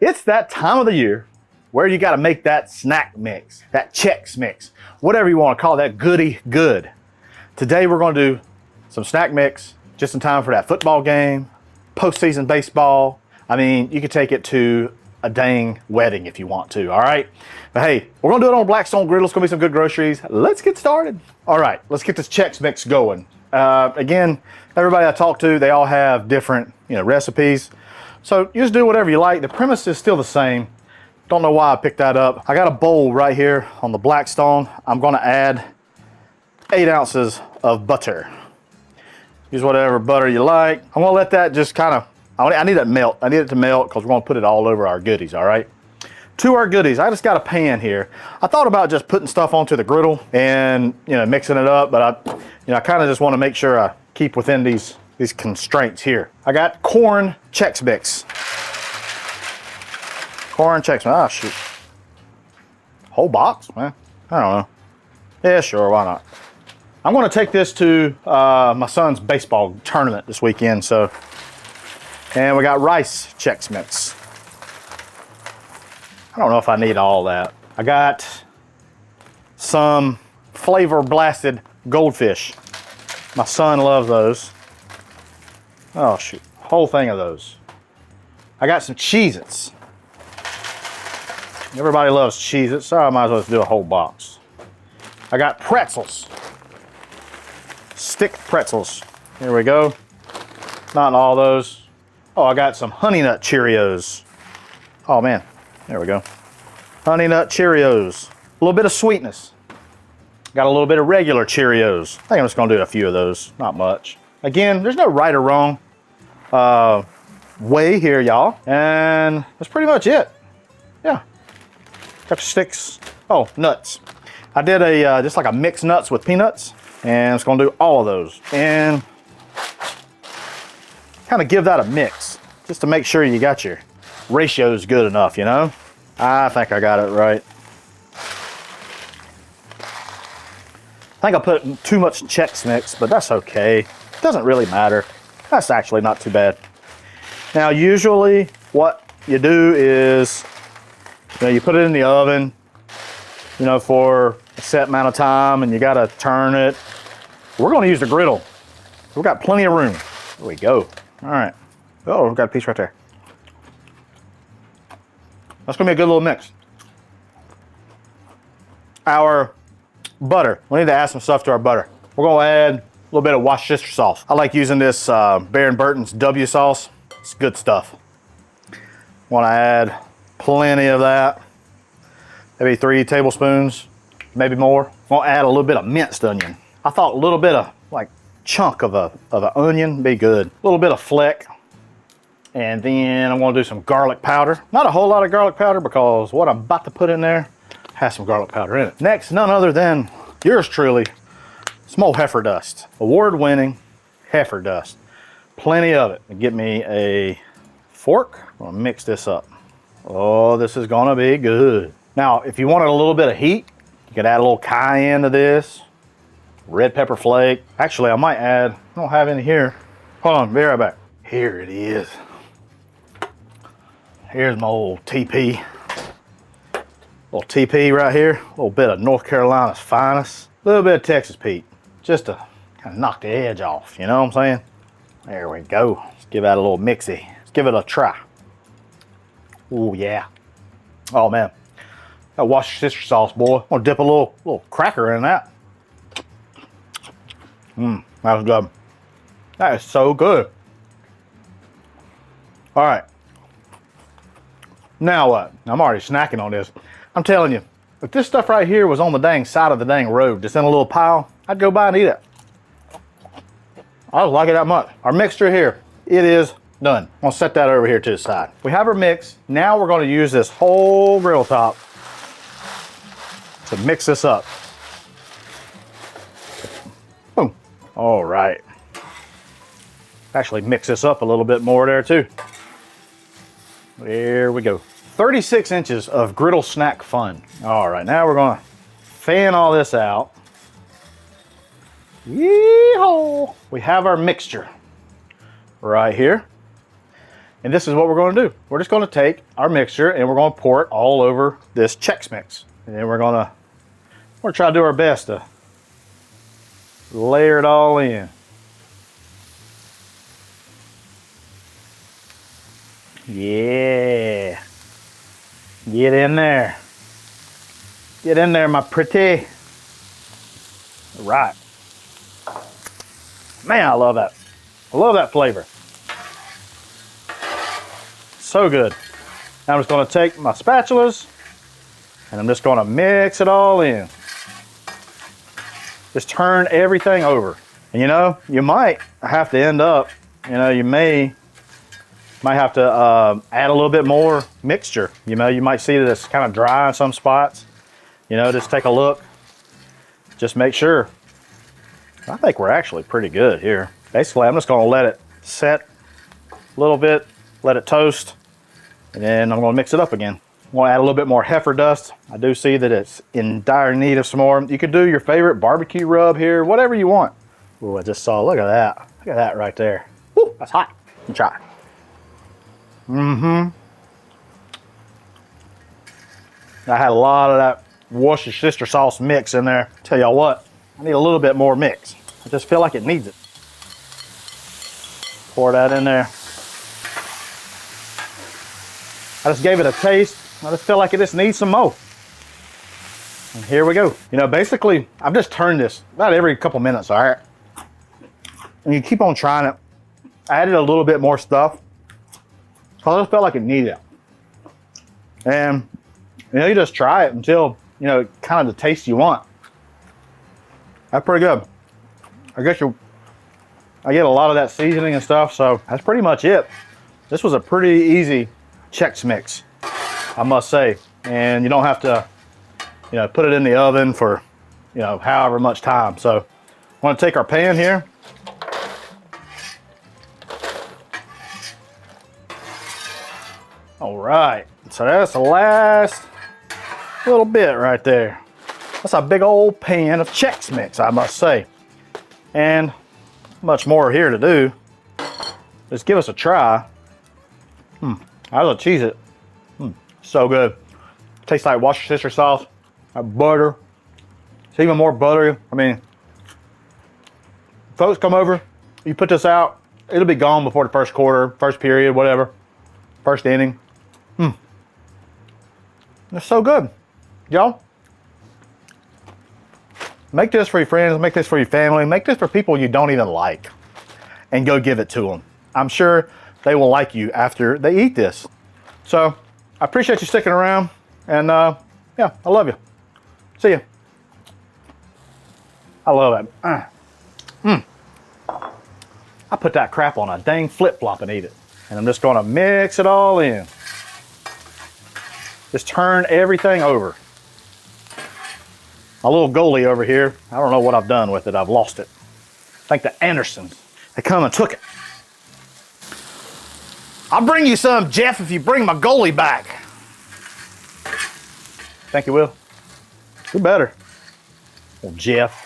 It's that time of the year where you got to make that snack mix, that Chex mix, whatever you want to call it, that goody good. Today we're going to do some snack mix just in time for that football game, postseason baseball. I mean, you could take it to a dang wedding if you want to, all right? But hey, we're gonna do it on Blackstone Griddle. It's gonna be some good groceries. Let's get started. All right, let's get this Chex mix going. Again, everybody I talk to, they all have different, recipes. So you just do whatever you like. The premise is still the same. Don't know why I picked that up. I got a bowl right here on the Blackstone. I'm gonna add 8 ounces of butter. Use whatever butter you like. I'm gonna let that just kind of, I need it to melt. I need it to melt because we're gonna put it all over our goodies, all right? To our goodies, I just got a pan here. I thought about just putting stuff onto the griddle and mixing it up, but I kind of just want to make sure I keep within these constraints here. I got corn Chex mix. Corn Chex mix. Ah, shoot. Whole box, man. I don't know. Yeah, sure, why not? I'm going to take this to my son's baseball tournament this weekend, so. And we got rice Chex mix. I don't know if I need all that. I got some flavor blasted goldfish. My son loves those. Oh shoot, whole thing of those. I got some Cheez-Its. Everybody loves Cheez-Its, so I might as well just do a whole box. I got pretzels. Stick pretzels. Here we go. Not all those. Oh, I got some Honey Nut Cheerios. Oh man, there we go. Honey Nut Cheerios. A little bit of sweetness. Got a little bit of regular Cheerios. I think I'm just gonna do a few of those, not much. Again, there's no right or wrong way here, y'all. And that's pretty much it. Yeah. Got the sticks. Oh, nuts. I did a just like a mixed nuts with peanuts, and I'm just gonna do all of those. And kind of give that a mix, just to make sure you got your ratios good enough, I think I got it right. I think I put too much Chex mix, but that's okay. Doesn't really matter. That's actually not too bad. Now, usually what you do is, you put it in the oven, for a set amount of time, and you gotta turn it. We're gonna use the griddle. We've got plenty of room. There we go. All right. Oh, we've got a piece right there. That's gonna be a good little mix. Our butter. We need to add some stuff to our butter. We're gonna add a little bit of Worcestershire sauce. I like using this Baron Burton's W sauce. It's good stuff. Want to add plenty of that. Maybe 3 tablespoons, maybe more. Want to add a little bit of minced onion. I thought a little bit of chunk of an onion would be good. A little bit of fleck. And then I'm gonna do some garlic powder. Not a whole lot of garlic powder because what I'm about to put in there has some garlic powder in it. Next, none other than yours truly, some old Heifer Dust. Award-winning Heifer Dust. Plenty of it. Get me a fork. I'm gonna mix this up. Oh, this is gonna be good. Now, if you wanted a little bit of heat, you could add a little cayenne to this. Red pepper flake. Actually, I might add, I don't have any here. Hold on, be right back. Here it is. Here's my old TP. Little TP right here. A little bit of North Carolina's finest. A little bit of Texas Pete. Just to kind of knock the edge off, you know what I'm saying? There we go. Let's give that a little mixy. Let's give it a try. Oh yeah. Oh man. That Worcestershire sauce, boy. I'm gonna dip a little cracker in that. That was good. That is so good. All right. Now what? I'm already snacking on this. I'm telling you, if this stuff right here was on the dang side of the dang road, just in a little pile, I'd go by and eat it. I don't like it that much. Our mixture here, it is done. I'm gonna set that over here to the side. We have our mix. Now we're gonna use this whole griddle top to mix this up. Boom. All right. Actually mix this up a little bit more there too. There we go. 36 inches of griddle snack fun. All right, now we're gonna fan all this out. Yee-haw! We have our mixture right here. And this is what we're going to do. We're just going to take our mixture and we're going to pour it all over this Chex Mix. And then we're going to try to do our best to layer it all in. Yeah. Get in there. Get in there, my pretty. All right. Man, I love that. I love that flavor. So good. Now I'm just going to take my spatulas and I'm just going to mix it all in. Just turn everything over. And you know, you might have to end up, you know, you might have to add a little bit more mixture. You know, you might see that it's kind of dry in some spots. You know, just take a look. Just make sure. I think we're actually pretty good here. Basically, I'm just going to let it set a little bit, let it toast, and then I'm going to mix it up again. I'm going to add a little bit more Heifer Dust. I do see that it's in dire need of some more. You could do your favorite barbecue rub here, whatever you want. Oh, I just saw, look at that. Look at that right there. Woo, that's hot. Let me try. I had a lot of that Worcestershire sauce mix in there. Tell y'all what, I need a little bit more mix. I just feel like it needs it. Pour that in there. I just gave it a taste. I just feel like it just needs some more. And here we go. You know, basically, I've just turned this about every couple minutes, all right? And you keep on trying it. I added a little bit more stuff. I just felt like it needed it. And, you know, you just try it until, you know, kind of the taste you want. That's pretty good. I guess I get a lot of that seasoning and stuff, so that's pretty much it. This was a pretty easy Chex Mix, I must say. And you don't have to, you know, put it in the oven for, you know, however much time. So I'm going to take our pan here. All right, so that's the last little bit right there. That's a big old pan of Chex Mix, I must say. And much more here to do. Just give us a try. I will cheese it. So good. Tastes like Worcestershire sauce, like butter. It's even more buttery. I mean, folks come over, you put this out, it'll be gone before the first quarter, first period, whatever, first inning. It's so good, y'all. Make this for your friends, make this for your family, make this for people you don't even like, and go give it to them. I'm sure they will like you after they eat this. So I appreciate you sticking around, and yeah, I love you. See ya. I love it. I put that crap on a dang flip-flop and eat it. And I'm just gonna mix it all in. Just turn everything over. My little goalie over here, I don't know what I've done with it. I've lost it. I think the Andersons, they come and took it. I'll bring you some, Jeff, if you bring my goalie back. Think you will? Who better? Well, Jeff.